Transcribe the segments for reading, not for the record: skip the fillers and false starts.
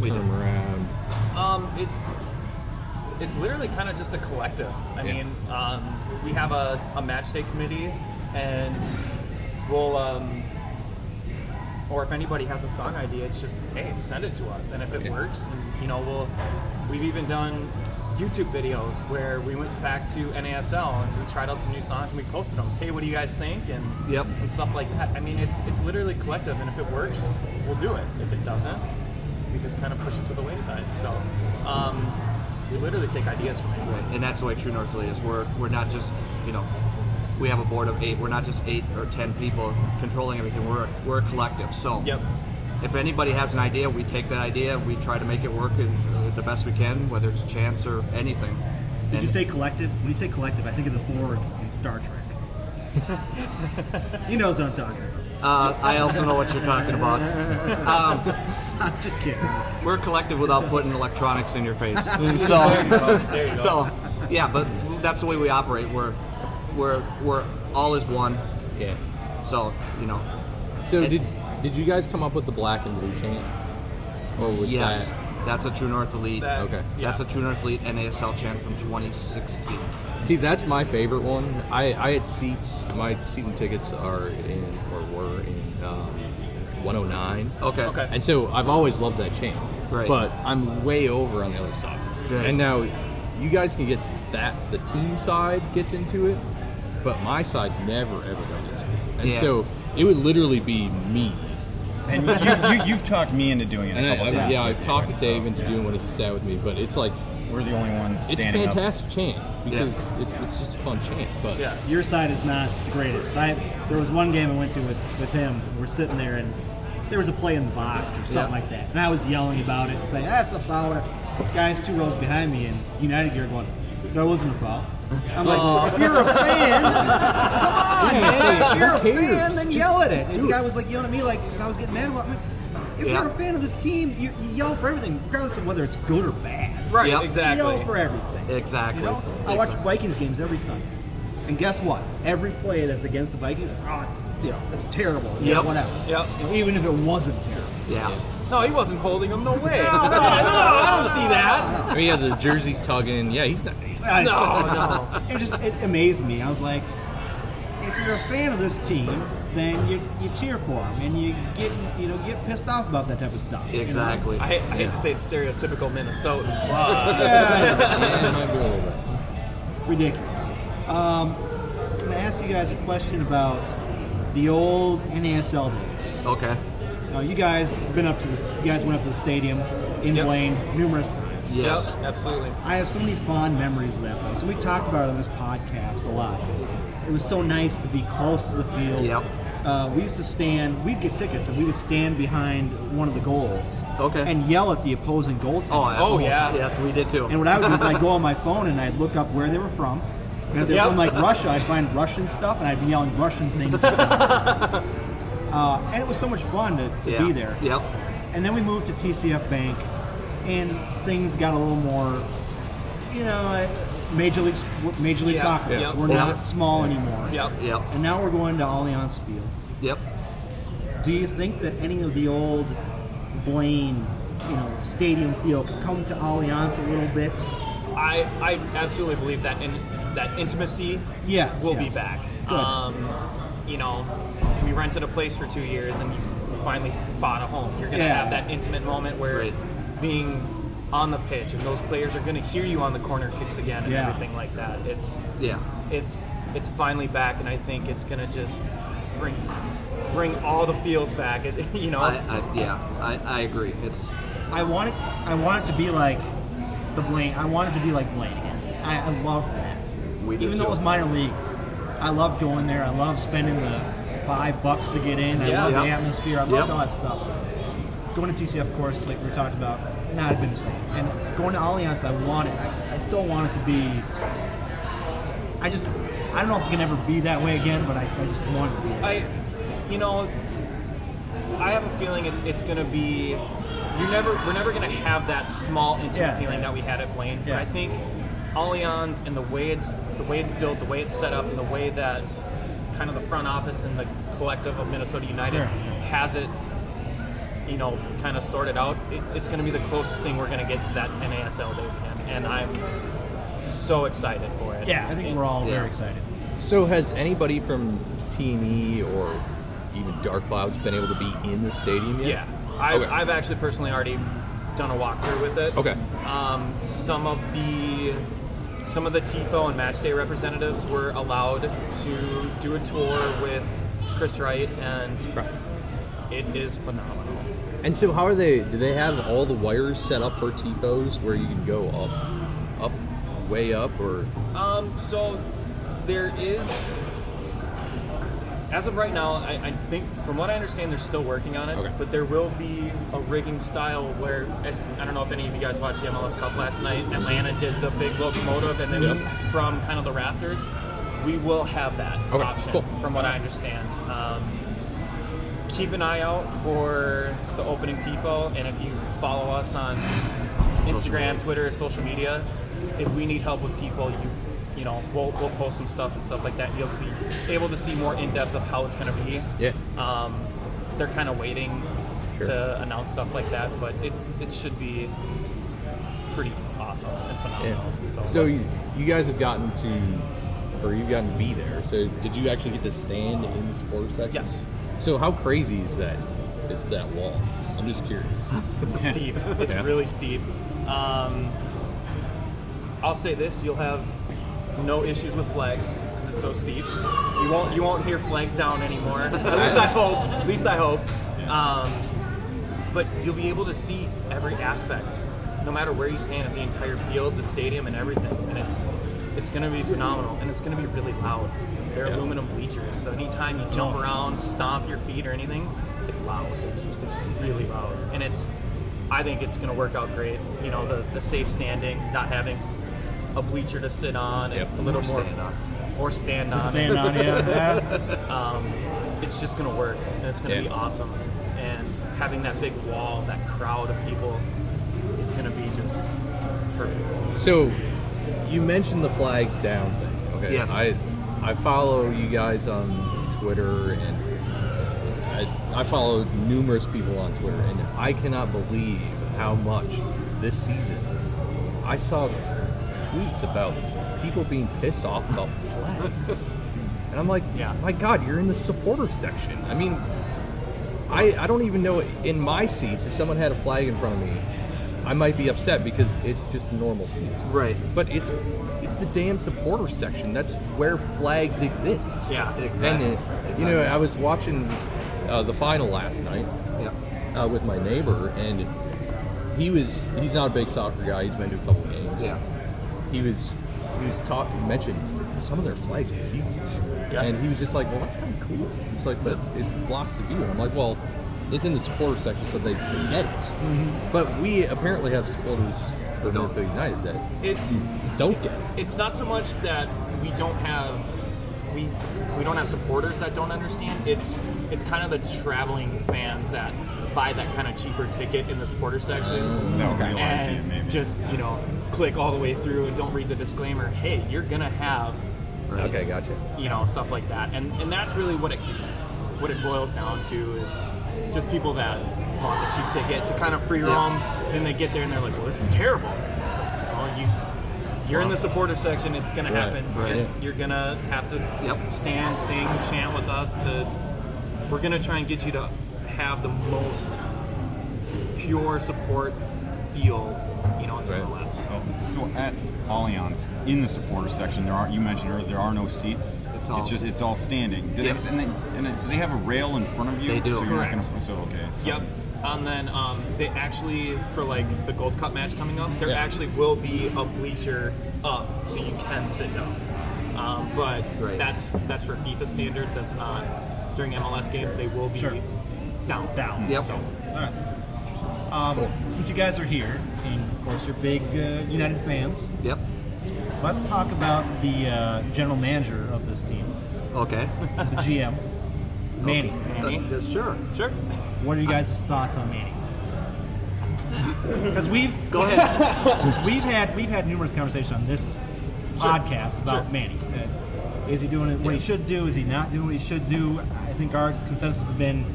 We turn them around? It's literally kind of just a collective. I mean, we have a match day committee, and we'll, or if anybody has a song idea, it's just, hey, send it to us. And if it works, and, you know, we've even done YouTube videos where we went back to NASL and we tried out some new songs and we posted them. Hey, what do you guys think? And stuff like that. I mean, it's literally collective, and if it works, we'll do it. If it doesn't, we just kind of push it to the wayside. So we literally take ideas from anybody. Right. And that's the way True North is. We're not just, you know, we have a board of 8. We're not just 8 or 10 people controlling everything. We're a collective. So if anybody has an idea, we take that idea, we try to make it work the best we can, whether it's chance or anything. Did you say collective? When you say collective, I think of the Borg in Star Trek. He knows what I'm talking about. I also know what you're talking about. I'm just kidding. We're collective without putting electronics in your face. There you go. So yeah, but that's the way we operate. We're all is one. Yeah. So, you know. So did you guys come up with the black and blue chant? Or was that's a True North Elite. Okay. That's a True North Elite NASL chant from 2016. See, that's my favorite one. I had seats. My season tickets were in 109. Okay. And so I've always loved that chant. Right. But I'm way over on the other side. Right. And now you guys can get that. The team side gets into it, but my side never ever got into it. And so it would literally be me. And you've talked me into doing it a couple times. Yeah, I've talked to Dave into doing what he said with me, but it's like we're the only ones standing up. It's a fantastic chant because it's just a fun chant. But your side is not the greatest. There was one game I went to with him. We're sitting there and there was a play in the box or something like that, and I was yelling about it, saying that's a foul. Guys 2 rows behind me in United gear going, that wasn't a foul. I'm like, if you're a fan, come on, man. If you're a fan, then yell at it. And the guy was like yelling at me like, because I was getting mad about it. If you're a fan of this team, you yell for everything, regardless of whether it's good or bad. Right, exactly. You yell for everything. Exactly. You know? I watch Vikings games every Sunday. And guess what? Every play that's against the Vikings, that's terrible. Yep. Whatever. Yep. Even if it wasn't terrible. Yeah. No, he wasn't holding him. No way. No, I don't see that. I mean, the jersey's tugging. Yeah, he's not. No. It amazed me. I was like, if you're a fan of this team, then you cheer for them and you get pissed off about that type of stuff. Exactly. You know? I hate to say it's stereotypical Minnesotan, but Yeah, it might be a little bit. Ridiculous. I'm going to ask you guys a question about the old NASL days. Okay. Now, you guys went up to the stadium in Blaine numerous times. Yes. Yep, absolutely. I have so many fond memories of that place. And we talked about it on this podcast a lot. It was so nice to be close to the field. Yep. We'd get tickets and we would stand behind one of the goals. Okay. And yell at the opposing goaltender. Oh, yeah. Yes, we did too. And what I would do is I'd go on my phone and I'd look up where they were from. And if they're from like Russia, I'd find Russian stuff and I'd be yelling Russian things. And it was so much fun to be there. Yep. And then we moved to TCF Bank, and things got a little more, Major League Soccer. Yep. We're not small anymore. Yep. And now we're going to Allianz Field. Yep. Do you think that any of the old Blaine, stadium feel could come to Allianz a little bit? I absolutely believe that that intimacy will be back. Good. We rented a place for 2 years and you finally bought a home. You're going to have that intimate moment where being on the pitch and those players are going to hear you on the corner kicks again and everything like that. It's finally back, and I think it's going to just bring all the feels back. I agree. I want it to be like the Blaine. I want it to be like Blaine again. I love that. Even though it was minor league, I love going there. I love spending the $5 to get in. I love the atmosphere. I love all that stuff. Going to TCF, of course, like we talked about, not been the same. And going to Allianz, I still want it to be. I don't know if it can ever be that way again, but I just want it to be. I have a feeling it's going to be. We're never going to have that small intimate feeling that we had at Blaine. But I think Allianz and the way it's built, the way it's set up, and the way that kind of the front office and the collective of Minnesota United has it, you know, kind of sorted out, it's going to be the closest thing we're going to get to that NASL days again, and I'm so excited for it. Yeah, I think we're all very excited. So has anybody from T&E or even Dark Clouds been able to be in the stadium yet? Yeah, I've actually personally already done a walkthrough with it. Okay. Some of the TIFO and match day representatives were allowed to do a tour with Chris Wright, and it is phenomenal. And so how are they, do they have all the wires set up for TIFOs where you can go up, way up, or? So there is, as of right now, I think, from what I understand, they're still working on it, but there will be a rigging style where, I don't know if any of you guys watched the MLS Cup last night, Atlanta did the big locomotive, and then from kind of the rafters, we will have that option, from what I understand. Keep an eye out for the opening TIFO, and if you follow us on Instagram, Twitter, social media, if we need help with TIFO, you know, we'll post some stuff and stuff like that. You'll be able to see more in depth of how it's going to be. Yeah. They're kind of waiting to announce stuff like that, but it should be pretty awesome and phenomenal. Yeah. So you guys have gotten you've gotten to be there. So did you actually get to stand in the supporter section? Yes. So how crazy is that? Is that wall? I'm just curious. It's steep. It's really steep. I'll say this: you'll have no issues with flags because it's so steep. You won't hear flags down anymore. At least I hope. But you'll be able to see every aspect, no matter where you stand, of the entire field, the stadium, and everything. And it's going to be phenomenal, and it's going to be really loud. They're aluminum bleachers, so anytime you jump around, stomp your feet or anything, it's loud. It's really loud, and I think it's going to work out great. You know, the safe standing, not having a bleacher to sit on, and a little more stand on. It's just going to work, and it's going to be awesome. And having that big wall, that crowd of people, is going to be just perfect. So you mentioned the flags down thing. Okay. Yes. I follow you guys on Twitter, and I follow numerous people on Twitter, and I cannot believe how much this season I saw tweets about people being pissed off about flags. And I'm like, my God, you're in the supporter section. I mean, I don't even know, in my seats, if someone had a flag in front of me, I might be upset because it's just a normal seat. Right. But it's the damn supporter section. That's where flags exist. Yeah, exactly. And, you know, I was watching the final last night with my neighbor, and he's not a big soccer guy. He's been to a couple games. Yeah. He mentioned some of their flags are huge. Yeah. And he was just like, well, that's kind of cool. It's like, but it blocks the view. And I'm like, well, it's in the supporter section, so they get it. Mm-hmm. But we apparently have supporters for Minnesota United that don't get it. It's not so much that we don't have supporters that don't understand. It's kind of the traveling fans that buy that kind of cheaper ticket in the supporter section and just, you know, click all the way through and don't read the disclaimer. Hey, you're gonna have okay, gotcha. You know, stuff like that, and that's really what it boils down to. It's just people that want the cheap ticket to kind of free roam. Then they get there and they're like, well, this is terrible. It's like, well, you're in the supporter section. It's going to happen. Right. You're going to have to stand, sing, chant with us. We're going to try and get you to have the most pure support feel, you know, in the MLS. So at Allianz, in the supporter section, you mentioned earlier, there are no seats. It's all standing. Do they have a rail in front of you? They do. So you're not going to. So okay. Yep. And then they actually, for like the Gold Cup match coming up, there actually will be a bleacher up, so you can sit down. But that's for FIFA standards. That's not during MLS games. They will be down. Yep. So, all right. Since you guys are here, and of course you're big United fans. Yep. Let's talk about the general manager of this team. Okay. The GM, Manny. Sure. What are you guys' thoughts on Manny? Because go ahead. we've had numerous conversations on this podcast about Manny. Is he doing what he should do? Is he not doing what he should do? I think our consensus has been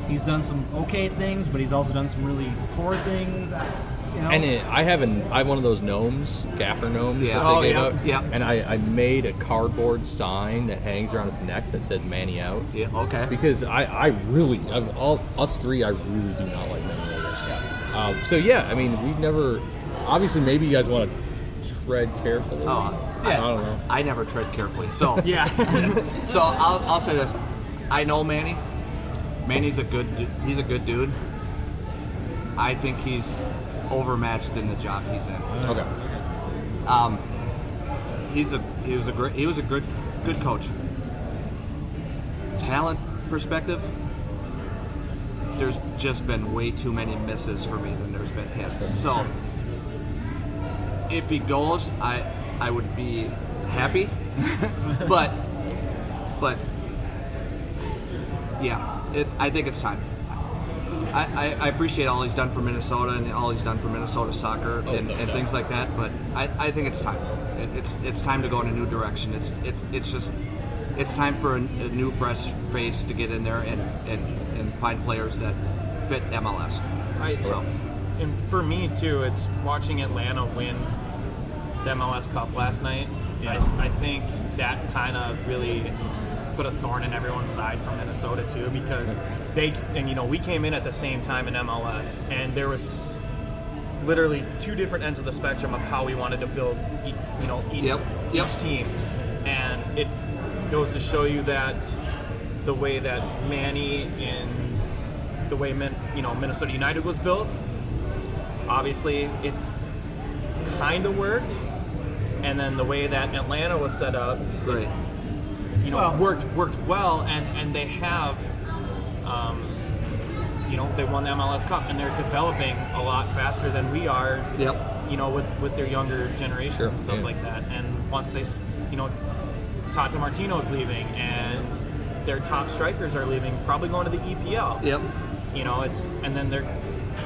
He's done some okay things, but he's also done some really poor things. You know? And I have one of those gnomes, gaffer gnomes that they gave out. Yeah. And I made a cardboard sign that hangs around his neck that says "Manny out." Yeah. Okay. Because I really, of all us three, I really do not like Manny out. So yeah, I mean, we've never. Obviously, maybe you guys want to tread carefully. I don't know. I never tread carefully. So Yeah. So I'll say this. I know Manny. Manny's a good dude. I think he's overmatched in the job he's in. Okay. He was a good coach. Talent perspective, there's just been way too many misses for me than there's been hits. So if he goes, I would be happy. but yeah, I think it's time. I appreciate all he's done for Minnesota and all he's done for Minnesota soccer and things like that, but I think it's time. It's time to go in a new direction. It's time for a new fresh face to get in there and find players that fit MLS. And for me too, it's watching Atlanta win the MLS Cup last night. Yeah. I think that kind of really put a thorn in everyone's side from Minnesota too, because we came in at the same time in MLS, and there was literally two different ends of the spectrum of how we wanted to build each team, and it goes to show you that the way that Manny and the way Minnesota United was built, obviously it's kind of worked, and then the way that Atlanta was set up, Right. worked well, and they have, they won the MLS Cup, and they're developing a lot faster than we are. Yep. With their younger generations and stuff like that. And once they, Tata Martino's leaving, and their top strikers are leaving, probably going to the EPL. Yep. And then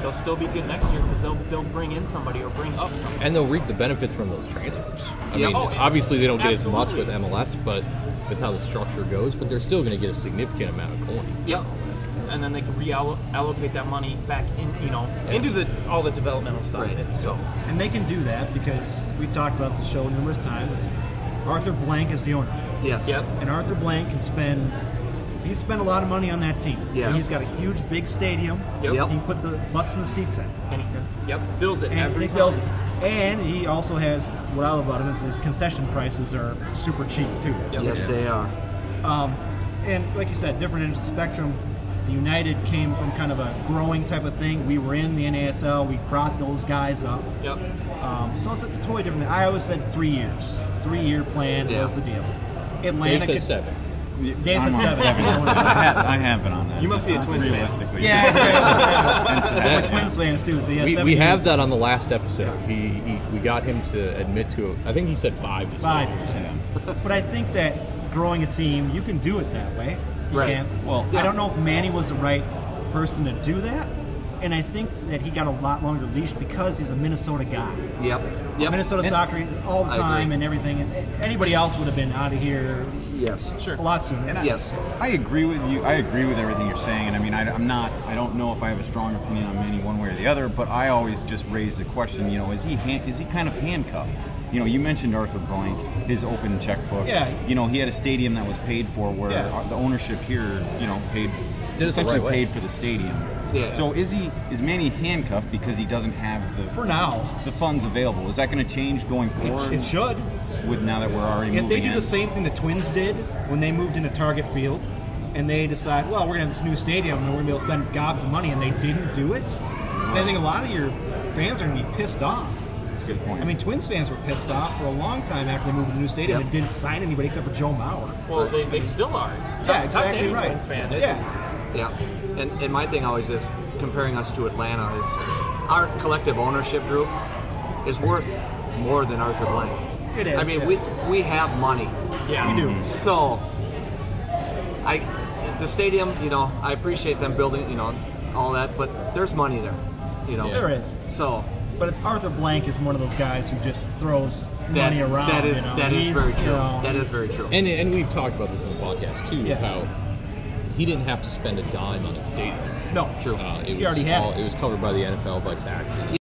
they'll still be good next year because they'll bring in somebody or bring up somebody. And they'll reap the benefits from those transfers. I Yep. mean, Oh, obviously they don't get as much absolutely. with MLS, but with how the structure goes, but they're still going to get a significant amount of coin. Yep. And then they can reallocate that money back into all the developmental stuff. Right. So And they can do that because we talked about the show numerous times. Arthur Blank is the owner. Yes. yep. And Arthur Blank can spend a lot of money on that team. Yes. He's got a huge, big stadium. Yep. He can put the butts in the seats in. Yep. Bills it And every he time. builds it. And he also has, what I love about him is his concession prices are super cheap, too. Yep. Yes, they are. And like you said, different ends of the spectrum. The United came from kind of a growing type of thing. We were in the NASL. We brought those guys up. Yep. So it's a totally different. I always said 3 years. 3-year plan was the deal. Atlanta Dave said 7. Dave I'm said on 7. I have been on that. You must be a Twins fan. realistically. Yeah, exactly. We're Twins fans too. So yeah, 7 We have years. that on the last episode. We got him to admit to it. I think he said 5. 5 years. Yeah. But I think that growing a team, you can do it that way. You Right. can. Well, I don't know if Manny was the right person to do that. And I think that he got a lot longer leash because he's a Minnesota guy. Yep. Yep. Minnesota soccer all the I time agree. and everything. And anybody else would have been out of here Yes. Sure. a lot sooner. And Yes. I agree with you. I agree with everything you're saying, and I mean, I don't know if I have a strong opinion on Manny one way or the other, but I always just raise the question. Is he kind of handcuffed? You mentioned Arthur Blank, his open checkbook. Yeah. He had a stadium that was paid for, where the ownership here, paid Did it the essentially right way. paid for the stadium. Yeah. So is Manny handcuffed because he doesn't have For now. the funds available? Is that going to change going forward? It should. With now that we're already If moving they do in? the same thing the Twins did when they moved into Target Field, and they decide, well, we're going to have this new stadium and we're going to be able to spend gobs of money, and they didn't do it, then I think a lot of your fans are going to be pissed off. That's a good point. I mean, Twins fans were pissed off for a long time after they moved to the new stadium Yep. and didn't sign anybody except for Joe Mauer. Well, they still are. Yeah, exactly Talk to any right. Twins fan. Yeah. And my thing always is comparing us to Atlanta is our collective ownership group is worth more than Arthur Blank. It is. I mean, yeah. we have money. Yeah. We do. So, the stadium, I appreciate them building, all that, but there's money there, There is. So But it's Arthur Blank is one of those guys who just throws money around. that is you know. that is He's, very true. you know, That is very true. And we've talked about this in the podcast too, Yeah. how he didn't have to spend a dime on his stadium. No, True. It He already had it. It was covered by the NFL by taxes.